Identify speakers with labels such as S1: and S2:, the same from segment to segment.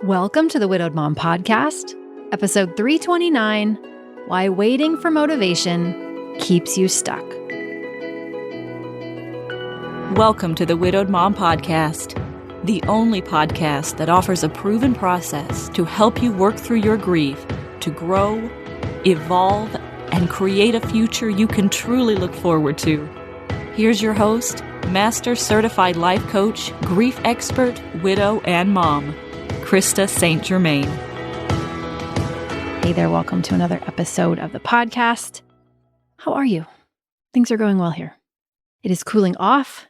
S1: Welcome to the Widowed Mom Podcast, episode 329, Why Waiting for Motivation Keeps You Stuck.
S2: Welcome to the Widowed Mom Podcast, the only podcast that offers a proven process to help you work through your grief, to grow, evolve, and create a future you can truly look forward to. Here's your host, Master Certified Life Coach, Grief Expert, Widow, and Mom, Krista St-Germain.
S1: Hey there, welcome to another episode of the podcast. How are you? Things are going well here. It is cooling off,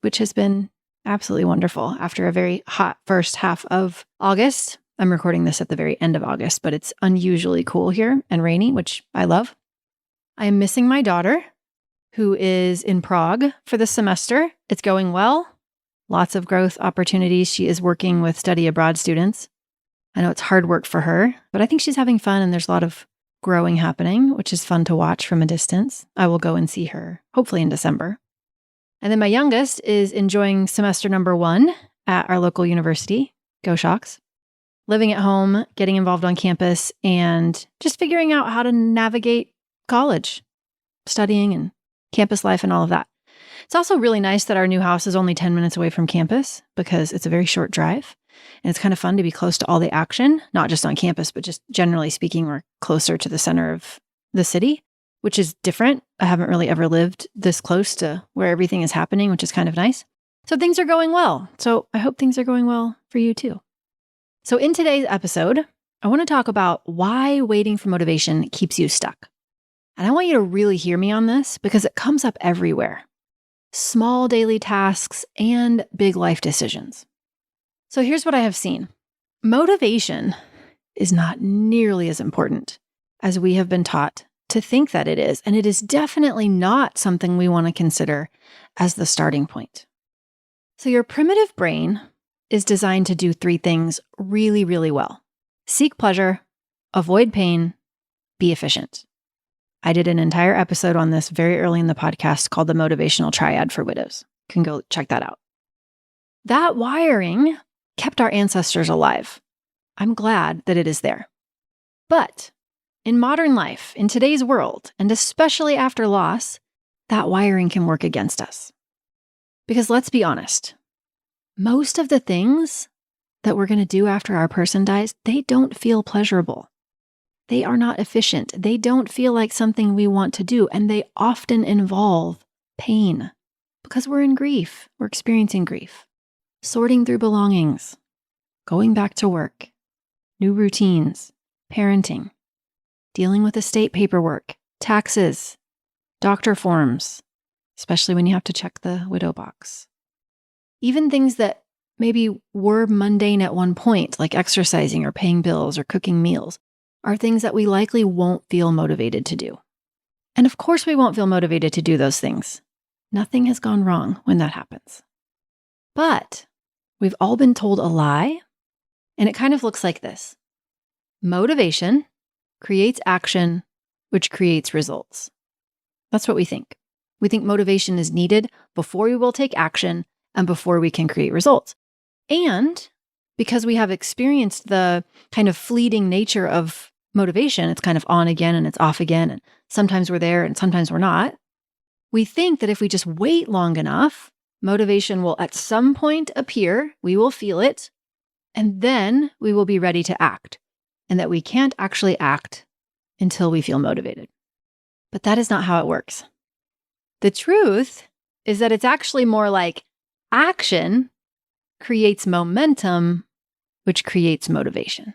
S1: which has been absolutely wonderful after a very hot first half of August. I'm recording this at the very end of August, but it's unusually cool here and rainy, which I love. I am missing my daughter, who is in Prague for the semester. It's going well. Lots of growth opportunities. She is working with study abroad students. I know it's hard work for her, but I think she's having fun and there's a lot of growing happening, which is fun to watch from a distance. I will go and see her hopefully in December. And then my youngest is enjoying semester number 1 at our local university, Go Shocks, living at home, getting involved on campus, and just figuring out how to navigate college, studying and campus life and all of that. It's also really nice that our new house is only 10 minutes away from campus because it's a very short drive. And it's kind of fun to be close to all the action, not just on campus, but just generally speaking, we're closer to the center of the city, which is different. I haven't really ever lived this close to where everything is happening, which is kind of nice. So things are going well. So I hope things are going well for you too. So in today's episode, I want to talk about why waiting for motivation keeps you stuck. And I want you to really hear me on this because it comes up everywhere. Small daily tasks and big life decisions. So here's what I have seen. Motivation is not nearly as important as we have been taught to think that it is. And it is definitely not something we want to consider as the starting point. So your primitive brain is designed to do 3 things really, really well. Seek pleasure, avoid pain, be efficient. I did an entire episode on this very early in the podcast called the Motivational Triad for Widows. You can go check that out. That wiring kept our ancestors alive. I'm glad that it is there. But in modern life, in today's world, and especially after loss, that wiring can work against us. Because let's be honest, most of the things that we're going to do after our person dies, they don't feel pleasurable. They are not efficient. They don't feel like something we want to do, and they often involve pain because we're in grief. We're experiencing grief. Sorting through belongings, going back to work, new routines, parenting, dealing with estate paperwork, taxes, doctor forms, especially when you have to check the widow box. Even things that maybe were mundane at one point, like exercising or paying bills or cooking meals, are things that we likely won't feel motivated to do. And of course we won't feel motivated to do those things. Nothing has gone wrong when that happens. But we've all been told a lie, and it kind of looks like this. Motivation creates action, which creates results. That's what we think. We think motivation is needed before we will take action and before we can create results. And because we have experienced the kind of fleeting nature of motivation, it's kind of on again and it's off again, and sometimes we're there and sometimes we're not. We think that if we just wait long enough, motivation will at some point appear, we will feel it, and then we will be ready to act, and that we can't actually act until we feel motivated. But that is not how it works. The truth is that it's actually more like action creates momentum, which creates motivation.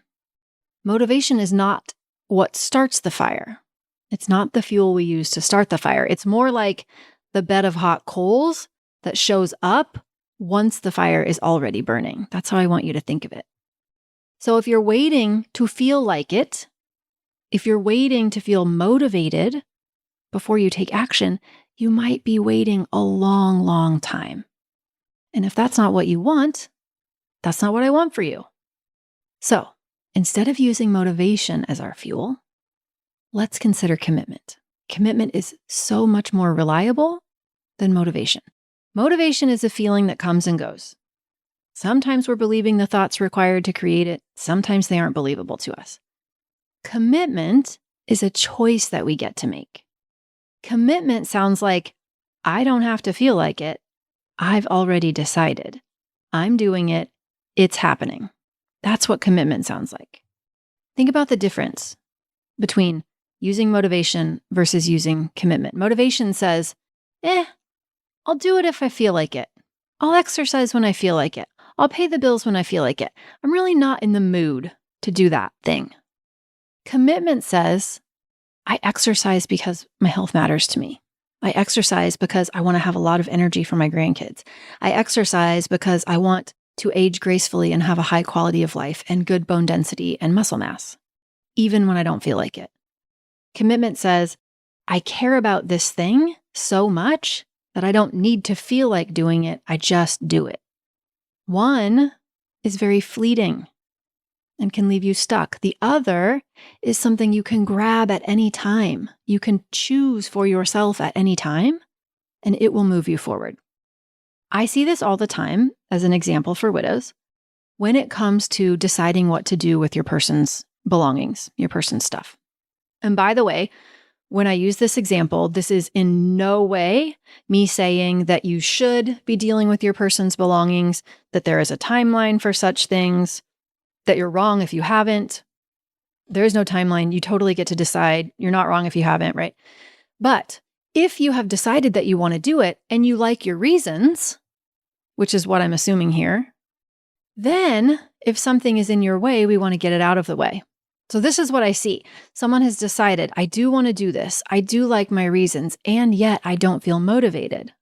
S1: Motivation is not what starts the fire. It's not the fuel we use to start the fire. It's more like the bed of hot coals that shows up once the fire is already burning. That's how I want you to think of it. So if you're waiting to feel like it, if you're waiting to feel motivated before you take action, you might be waiting a long, long time. And if that's not what you want, that's not what I want for you. So instead of using motivation as our fuel, let's consider commitment. Commitment is so much more reliable than motivation. Motivation is a feeling that comes and goes. Sometimes we're believing the thoughts required to create it. Sometimes they aren't believable to us. Commitment is a choice that we get to make. Commitment sounds like, I don't have to feel like it. I've already decided. I'm doing it. It's happening. That's what commitment sounds like. Think about the difference between using motivation versus using commitment. Motivation says, I'll do it if I feel like it. I'll exercise when I feel like it. I'll pay the bills when I feel like it. I'm really not in the mood to do that thing. Commitment says, I exercise because my health matters to me. I exercise because I want to have a lot of energy for my grandkids. I exercise because I want to age gracefully and have a high quality of life and good bone density and muscle mass, even when I don't feel like it. Commitment says, I care about this thing so much that I don't need to feel like doing it. I just do it. One is very fleeting and can leave you stuck. The other is something you can grab at any time. You can choose for yourself at any time, and it will move you forward. I see this all the time as an example for widows when it comes to deciding what to do with your person's belongings, your person's stuff. And by the way, when I use this example, this is in no way me saying that you should be dealing with your person's belongings, that there is a timeline for such things, that you're wrong if you haven't. There is no timeline. You totally get to decide. You're not wrong if you haven't, right? But if you have decided that you want to do it and you like your reasons, which is what I'm assuming here, then if something is in your way, we want to get it out of the way. So this is what I see. Someone has decided, I do want to do this. I do like my reasons, and yet I don't feel motivated.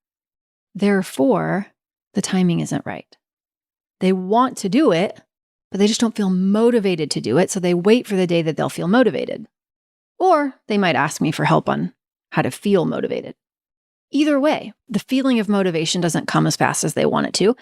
S1: Therefore, the timing isn't right. They want to do it, but they just don't feel motivated to do it. So they wait for the day that they'll feel motivated. Or they might ask me for help on how to feel motivated. Either way, the feeling of motivation doesn't come as fast as they want it to.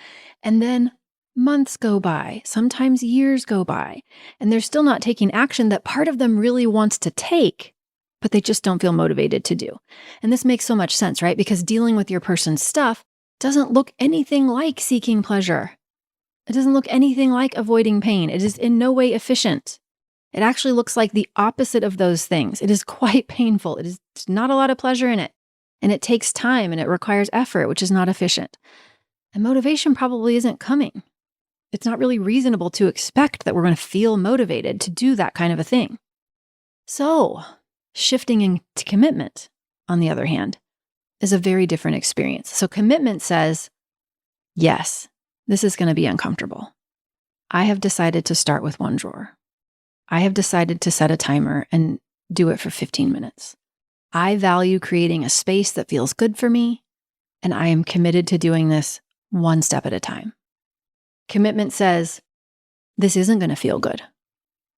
S1: And then months go by, sometimes years go by, and they're still not taking action that part of them really wants to take, but they just don't feel motivated to do. And this makes so much sense, right? Because dealing with your person's stuff doesn't look anything like seeking pleasure. It doesn't look anything like avoiding pain. It is in no way efficient. It actually looks like the opposite of those things. It is quite painful. It is not a lot of pleasure in it. And it takes time and it requires effort, which is not efficient. And motivation probably isn't coming. It's not really reasonable to expect that we're going to feel motivated to do that kind of a thing. So, shifting into commitment, on the other hand, is a very different experience. So commitment says, yes, this is going to be uncomfortable. I have decided to start with one drawer. I have decided to set a timer and do it for 15 minutes. I value creating a space that feels good for me, and I am committed to doing this one step at a time. Commitment says, this isn't going to feel good,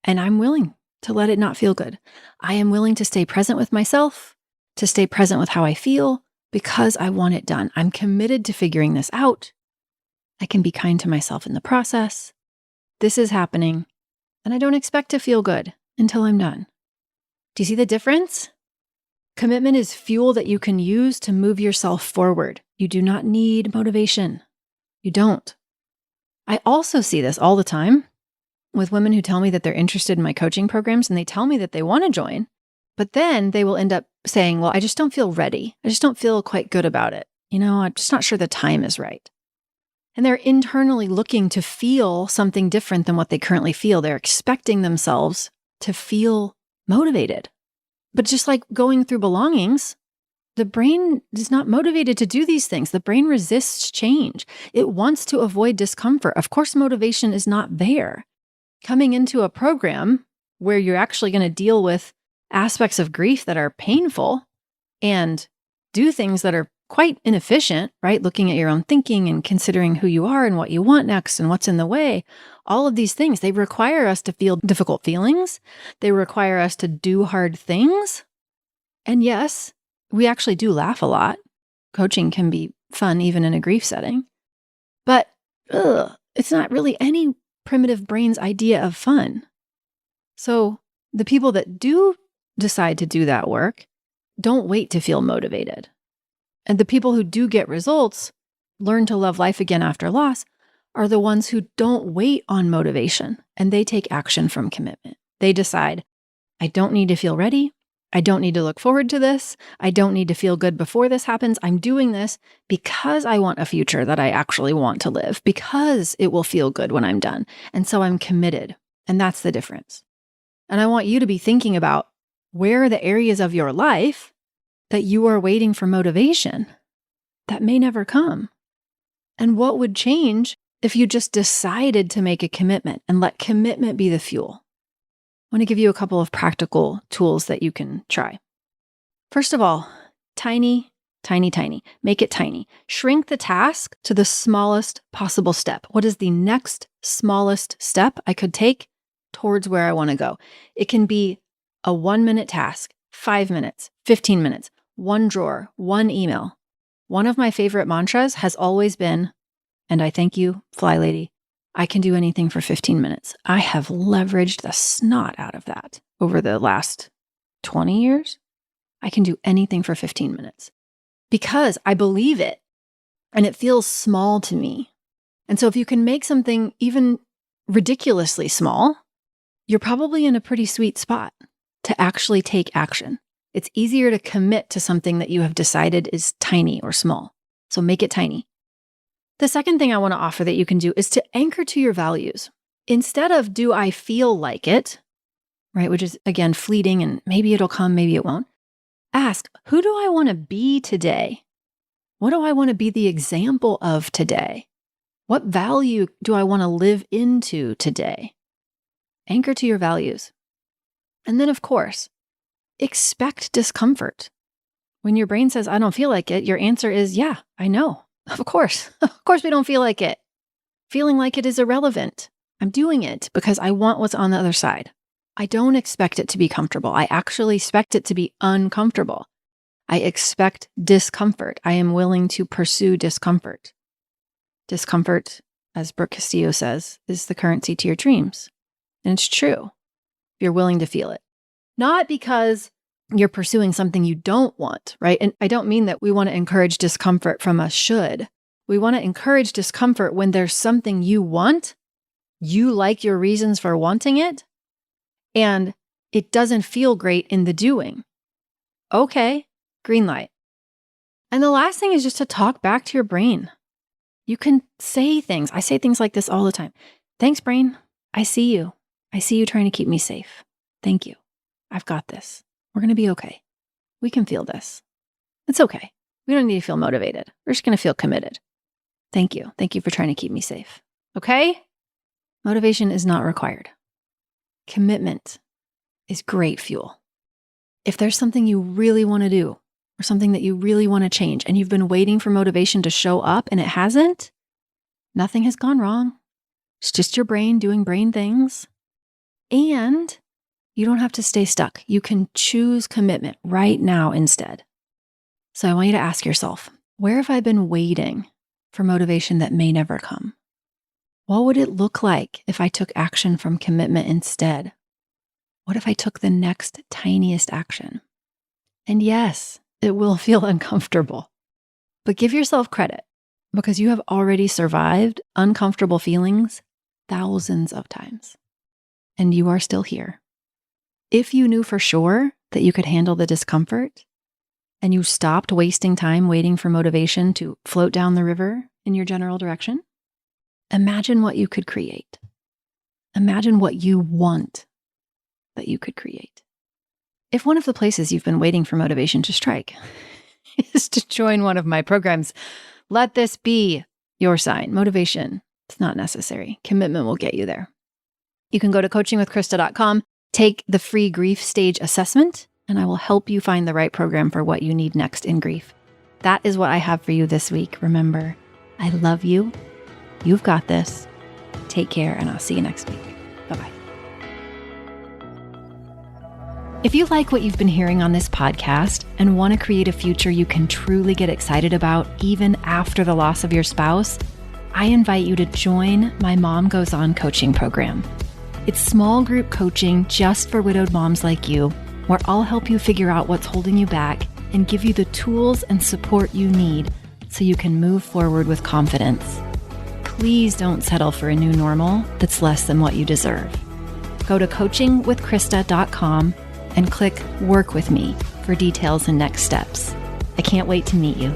S1: and I'm willing to let it not feel good. I am willing to stay present with myself, to stay present with how I feel, because I want it done. I'm committed to figuring this out. I can be kind to myself in the process. This is happening, and I don't expect to feel good until I'm done. Do you see the difference? Commitment is fuel that you can use to move yourself forward. You do not need motivation. You don't. I also see this all the time with women who tell me that they're interested in my coaching programs and they tell me that they want to join, but then they will end up saying, well, I just don't feel ready. I just don't feel quite good about it. I'm just not sure the time is right. And they're internally looking to feel something different than what they currently feel. They're expecting themselves to feel motivated. But just like going through belongings, the brain is not motivated to do these things. The brain resists change. It wants to avoid discomfort. Of course, motivation is not there. Coming into a program where you're actually going to deal with aspects of grief that are painful and do things that are quite inefficient, right? Looking at your own thinking and considering who you are and what you want next and what's in the way. All of these things, they require us to feel difficult feelings. They require us to do hard things. And yes, we actually do laugh a lot. Coaching can be fun even in a grief setting. But it's not really any primitive brain's idea of fun. So the people that do decide to do that work don't wait to feel motivated. And the people who do get results, learn to love life again after loss, are the ones who don't wait on motivation and they take action from commitment. They decide, I don't need to feel ready. I don't need to look forward to this. I don't need to feel good before this happens. I'm doing this because I want a future that I actually want to live, because it will feel good when I'm done. And so I'm committed. And that's the difference. And I want you to be thinking about, where are the areas of your life that you are waiting for motivation that may never come? And what would change if you just decided to make a commitment and let commitment be the fuel? I want to give you a couple of practical tools that you can try. First of all, tiny, tiny, tiny. Make it tiny. Shrink the task to the smallest possible step. What is the next smallest step I could take towards where I want to go? It can be a 1-minute task, 5 minutes, 15 minutes, one drawer, one email. One of my favorite mantras has always been, and I thank you, Fly Lady, I can do anything for 15 minutes. I have leveraged the snot out of that over the last 20 years. I can do anything for 15 minutes because I believe it and it feels small to me. And so if you can make something even ridiculously small, you're probably in a pretty sweet spot to actually take action. It's easier to commit to something that you have decided is tiny or small. So make it tiny. The second thing I want to offer that you can do is to anchor to your values. Instead of do I feel like it, right, which is again fleeting and maybe it'll come, maybe it won't. Ask, who do I want to be today? What do I want to be the example of today? What value do I want to live into today? Anchor to your values. And then, of course, expect discomfort. When your brain says, I don't feel like it, your answer is, yeah, I know. Of course. Of course we don't feel like it. Feeling like it is irrelevant. I'm doing it because I want what's on the other side. I don't expect it to be comfortable. I actually expect it to be uncomfortable. I expect discomfort. I am willing to pursue discomfort. Discomfort, as Brooke Castillo says, is the currency to your dreams. And it's true. If you're willing to feel it. Not because you're pursuing something you don't want, right? And I don't mean that we want to encourage discomfort from a should. We want to encourage discomfort when there's something you want, you like your reasons for wanting it, and it doesn't feel great in the doing. Okay, green light. And the last thing is just to talk back to your brain. You can say things. I say things like this all the time. Thanks, brain. I see you. I see you trying to keep me safe. Thank you. I've got this. We're going to be okay. We can feel this. It's okay. We don't need to feel motivated. We're just going to feel committed. Thank you. Thank you for trying to keep me safe. Okay? Motivation is not required. Commitment is great fuel. If there's something you really want to do or something that you really want to change and you've been waiting for motivation to show up and it hasn't, nothing has gone wrong. It's just your brain doing brain things. And you don't have to stay stuck. You can choose commitment right now instead. So I want you to ask yourself, where have I been waiting for motivation that may never come? What would it look like if I took action from commitment instead? What if I took the next tiniest action? And yes, it will feel uncomfortable, but give yourself credit because you have already survived uncomfortable feelings thousands of times, and you are still here. If you knew for sure that you could handle the discomfort and you stopped wasting time waiting for motivation to float down the river in your general direction, imagine what you could create. Imagine what you want that you could create. If one of the places you've been waiting for motivation to strike is to join one of my programs, let this be your sign. Motivation, it's not necessary. Commitment will get you there. You can go to coachingwithkrista.com. Take the free grief stage assessment, and I will help you find the right program for what you need next in grief. That is what I have for you this week. Remember, I love you. You've got this. Take care, and I'll see you next week. Bye-bye. If you like what you've been hearing on this podcast and want to create a future you can truly get excited about even after the loss of your spouse, I invite you to join my Mom Goes On coaching program. It's small group coaching just for widowed moms like you, where I'll help you figure out what's holding you back and give you the tools and support you need so you can move forward with confidence. please don't settle for a new normal that's less than what you deserve. Go to coachingwithkrista.com and click Work With Me for details and next steps. I can't wait to meet you.